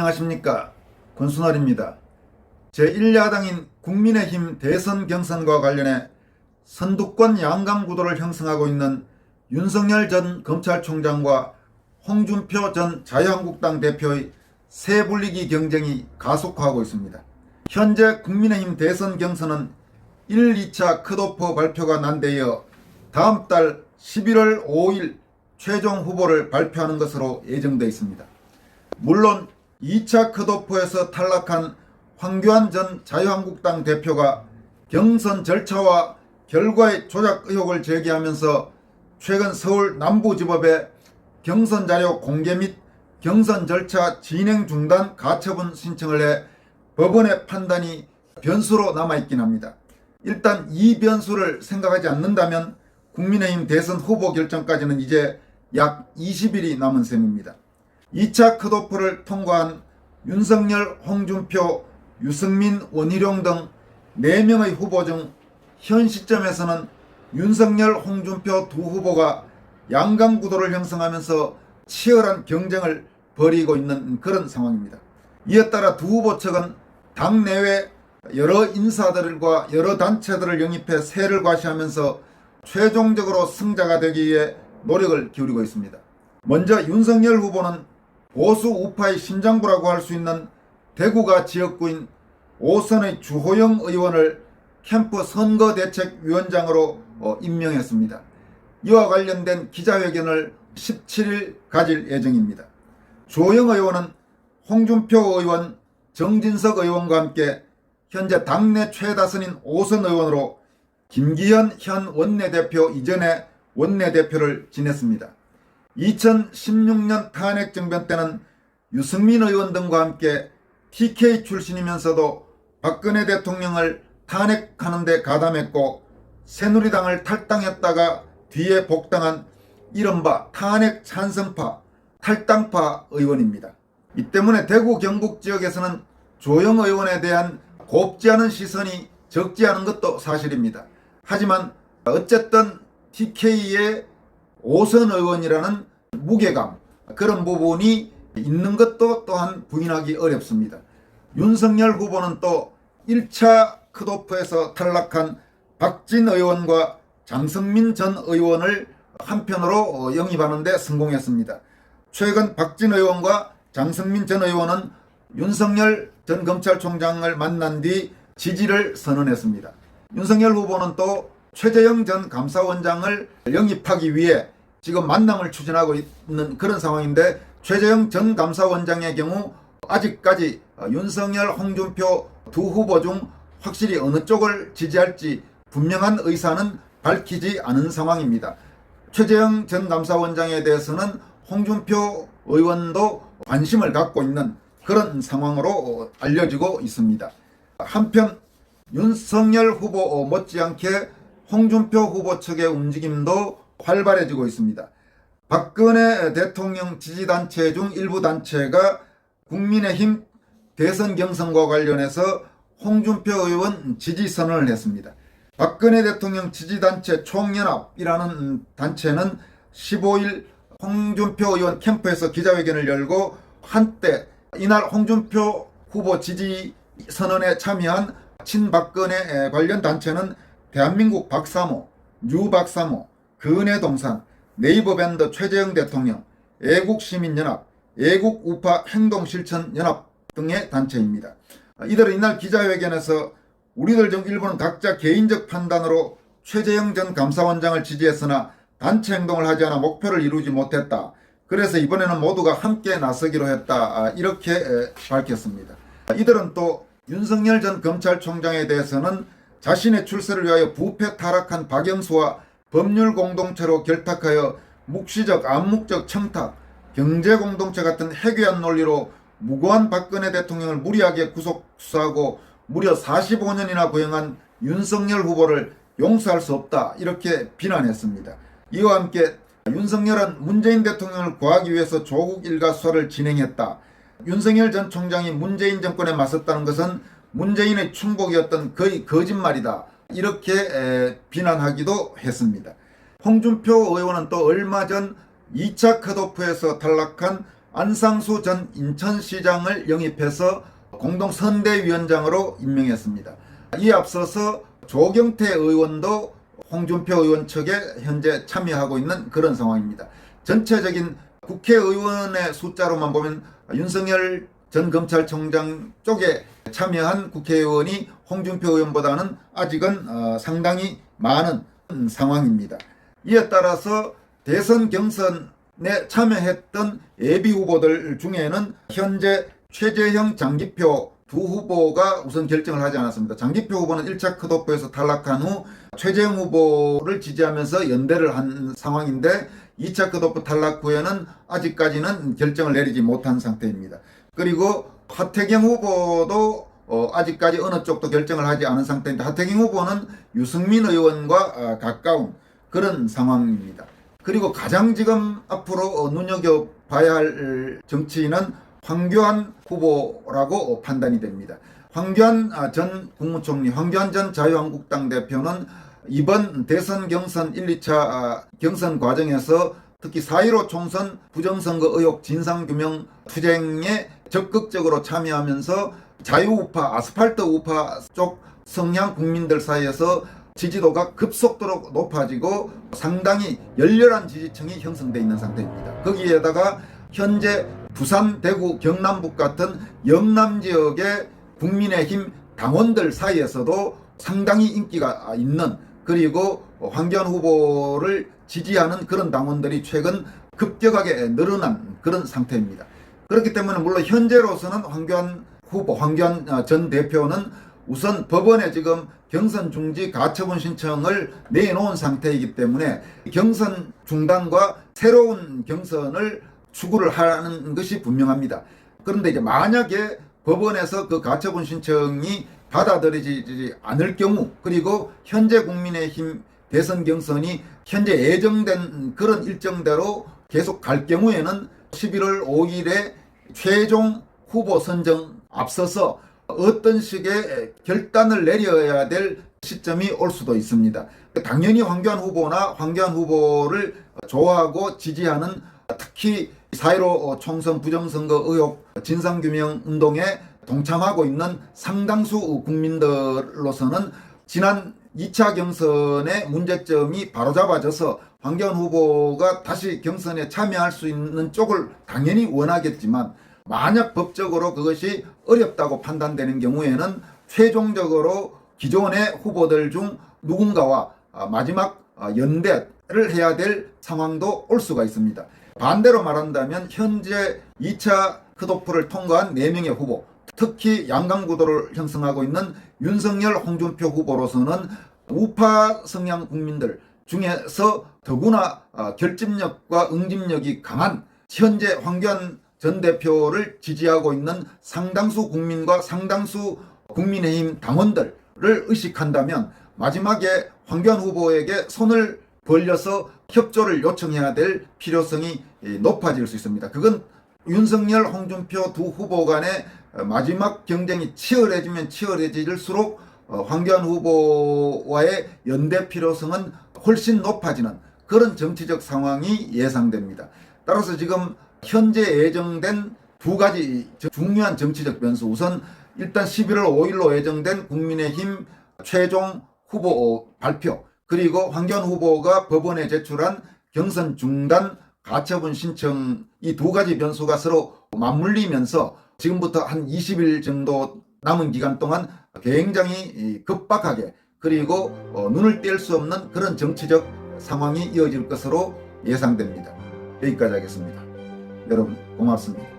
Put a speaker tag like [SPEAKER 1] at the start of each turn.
[SPEAKER 1] 안녕하십니까, 권순월입니다. 제1야당인 국민의힘 대선 경선과 관련해 선두권 양강구도를 형성하고 있는 윤석열 전 검찰총장과 홍준표 전 자유한국당 대표의 새 불리기 경쟁이 가속화하고 있습니다. 현재 국민의힘 대선 경선은 1, 2차 컷오프 발표가 난 데 이어 다음 달 11월 5일 최종 후보를 발표하는 것으로 예정되어 있습니다. 물론 2차 컷오프에서 탈락한 황교안 전 자유한국당 대표가 경선 절차와 결과의 조작 의혹을 제기하면서 최근 서울 남부지법에 경선 자료 공개 및 경선 절차 진행 중단 가처분 신청을 해 법원의 판단이 변수로 남아있긴 합니다. 일단 이 변수를 생각하지 않는다면 국민의힘 대선 후보 결정까지는 이제 약 20일이 남은 셈입니다. 2차 컷오프를 통과한 윤석열, 홍준표, 유승민, 원희룡 등 4명의 후보 중 현 시점에서는 윤석열, 홍준표 두 후보가 양강구도를 형성하면서 치열한 경쟁을 벌이고 있는 그런 상황입니다. 이에 따라 두 후보 측은 당내외 여러 인사들과 여러 단체들을 영입해 세를 과시하면서 최종적으로 승자가 되기 위해 노력을 기울이고 있습니다. 먼저 윤석열 후보는 보수 우파의 심장부라고 할 수 있는 대구가 지역구인 오선의 주호영 의원을 캠프 선거대책위원장으로 임명했습니다. 이와 관련된 기자회견을 17일 가질 예정입니다. 주호영 의원은 홍준표 의원, 정진석 의원과 함께 현재 당내 최다선인 오선 의원으로 김기현 현 원내대표 이전에 원내대표를 지냈습니다. 2016년 탄핵정변 때는 유승민 의원 등과 함께 TK 출신이면서도 박근혜 대통령을 탄핵하는 데 가담했고 새누리당을 탈당했다가 뒤에 복당한 이른바 탄핵 찬성파, 탈당파 의원입니다. 이 때문에 대구 경북 지역에서는 조영 의원에 대한 곱지 않은 시선이 적지 않은 것도 사실입니다. 하지만 어쨌든 TK의 오선 의원이라는 무게감, 그런 부분이 있는 것도 또한 부인하기 어렵습니다. 윤석열 후보는 또 1차 컷오프에서 탈락한 박진 의원과 장성민 전 의원을 한편으로 영입하는 데 성공했습니다. 최근 박진 의원과 장성민 전 의원은 윤석열 전 검찰총장을 만난 뒤 지지를 선언했습니다. 윤석열 후보는 또 최재형 전 감사원장을 영입하기 위해 지금 만남을 추진하고 있는 그런 상황인데, 최재형 전 감사원장의 경우 아직까지 윤석열, 홍준표 두 후보 중 확실히 어느 쪽을 지지할지 분명한 의사는 밝히지 않은 상황입니다. 최재형 전 감사원장에 대해서는 홍준표 의원도 관심을 갖고 있는 그런 상황으로 알려지고 있습니다. 한편 윤석열 후보 못지않게 홍준표 후보 측의 움직임도 활발해지고 있습니다. 박근혜 대통령 지지단체 중 일부 단체가 국민의힘 대선 경선과 관련해서 홍준표 의원 지지 선언을 했습니다. 박근혜 대통령 지지단체 총연합이라는 단체는 15일 홍준표 의원 캠프에서 기자회견을 열고 한때 이날 홍준표 후보 지지 선언에 참여한 친박근혜 관련 단체는 대한민국 박사모, 뉴 박사모, 근해동산, 네이버밴드 최재형 대통령, 애국시민연합, 애국우파 행동실천연합 등의 단체입니다. 이들은 이날 기자회견에서 우리들 중 일부는 각자 개인적 판단으로 최재형 전 감사원장을 지지했으나 단체 행동을 하지 않아 목표를 이루지 못했다. 그래서 이번에는 모두가 함께 나서기로 했다. 이렇게 밝혔습니다. 이들은 또 윤석열 전 검찰총장에 대해서는 자신의 출세를 위하여 부패 타락한 박영수와 법률공동체로 결탁하여 묵시적 암묵적 청탁, 경제공동체 같은 해괴한 논리로 무고한 박근혜 대통령을 무리하게 구속 수사하고 무려 45년이나 구형한 윤석열 후보를 용서할 수 없다, 이렇게 비난했습니다. 이와 함께 윤석열은 문재인 대통령을 구하기 위해서 조국 일가 수사를 진행했다. 윤석열 전 총장이 문재인 정권에 맞섰다는 것은 문재인의 충복이었던 거의 거짓말이다, 이렇게 비난하기도 했습니다. 홍준표 의원은 또 얼마 전 2차 컷오프에서 탈락한 안상수 전 인천시장을 영입해서 공동선대위원장으로 임명했습니다. 이에 앞서서 조경태 의원도 홍준표 의원 측에 현재 참여하고 있는 그런 상황입니다. 전체적인 국회의원의 숫자로만 보면 윤석열 전 검찰총장 쪽에 참여한 국회의원이 홍준표 의원보다는 아직은 상당히 많은 상황입니다. 이에 따라서 대선 경선에 참여했던 예비 후보들 중에는 현재 최재형, 장기표 두 후보가 우선 결정을 하지 않았습니다. 장기표 후보는 1차 컷오프에서 탈락한 후 최재형 후보를 지지하면서 연대를 한 상황인데 2차 컷오프 탈락 후에는 아직까지는 결정을 내리지 못한 상태입니다. 그리고 하태경 후보도 아직까지 어느 쪽도 결정을 하지 않은 상태인데 하태경 후보는 유승민 의원과 가까운 그런 상황입니다. 그리고 가장 지금 앞으로 눈여겨봐야 할 정치인은 황교안 후보라고 판단이 됩니다. 황교안 전 국무총리, 황교안 전 자유한국당 대표는 이번 대선 경선 1, 2차 경선 과정에서 특히 4.15 총선 부정선거 의혹 진상규명 투쟁에 적극적으로 참여하면서 자유우파, 아스팔트 우파 쪽 성향 국민들 사이에서 지지도가 급속도로 높아지고 상당히 열렬한 지지층이 형성되어 있는 상태입니다. 거기에다가 현재 부산, 대구, 경남북 같은 영남 지역의 국민의힘 당원들 사이에서도 상당히 인기가 있는, 그리고 황교안 후보를 지지하는 그런 당원들이 최근 급격하게 늘어난 그런 상태입니다. 그렇기 때문에 물론 현재로서는 황교안 후보, 황교안 전 대표는 우선 법원에 지금 경선 중지 가처분 신청을 내놓은 상태이기 때문에 경선 중단과 새로운 경선을 추구를 하는 것이 분명합니다. 그런데 이제 만약에 법원에서 그 가처분 신청이 받아들여지지 않을 경우, 그리고 현재 국민의힘 대선 경선이 현재 예정된 그런 일정대로 계속 갈 경우에는 11월 5일에 최종 후보 선정 앞서서 어떤 식의 결단을 내려야 될 시점이 올 수도 있습니다. 당연히 황교안 후보나 황교안 후보를 좋아하고 지지하는, 특히 4.15 총선 부정선거 의혹 진상규명 운동에 동참하고 있는 상당수 국민들로서는 지난 2차 경선의 문제점이 바로잡아져서 황교안 후보가 다시 경선에 참여할 수 있는 쪽을 당연히 원하겠지만, 만약 법적으로 그것이 어렵다고 판단되는 경우에는 최종적으로 기존의 후보들 중 누군가와 마지막 연대를 해야 될 상황도 올 수가 있습니다. 반대로 말한다면 현재 2차 컷오프를 통과한 4명의 후보, 특히 양강구도를 형성하고 있는 윤석열, 홍준표 후보로서는 우파 성향 국민들 중에서 더구나 결집력과 응집력이 강한 현재 황교안 전 대표를 지지하고 있는 상당수 국민과 상당수 국민의힘 당원들을 의식한다면 마지막에 황교안 후보에게 손을 벌려서 협조를 요청해야 될 필요성이 높아질 수 있습니다. 그건 윤석열, 홍준표 두 후보 간의 마지막 경쟁이 치열해지면 치열해질수록 황교안 후보와의 연대 필요성은 훨씬 높아지는 그런 정치적 상황이 예상됩니다. 따라서 지금 현재 예정된 두 가지 중요한 정치적 변수, 우선 일단 11월 5일로 예정된 국민의힘 최종 후보 발표, 그리고 황교안 후보가 법원에 제출한 경선 중단 가처분 신청, 이 두 가지 변수가 서로 맞물리면서 지금부터 한 20일 정도 남은 기간 동안 굉장히 급박하게, 그리고 눈을 뗄 수 없는 그런 정치적 상황이 이어질 것으로 예상됩니다. 여기까지 하겠습니다. 여러분 고맙습니다.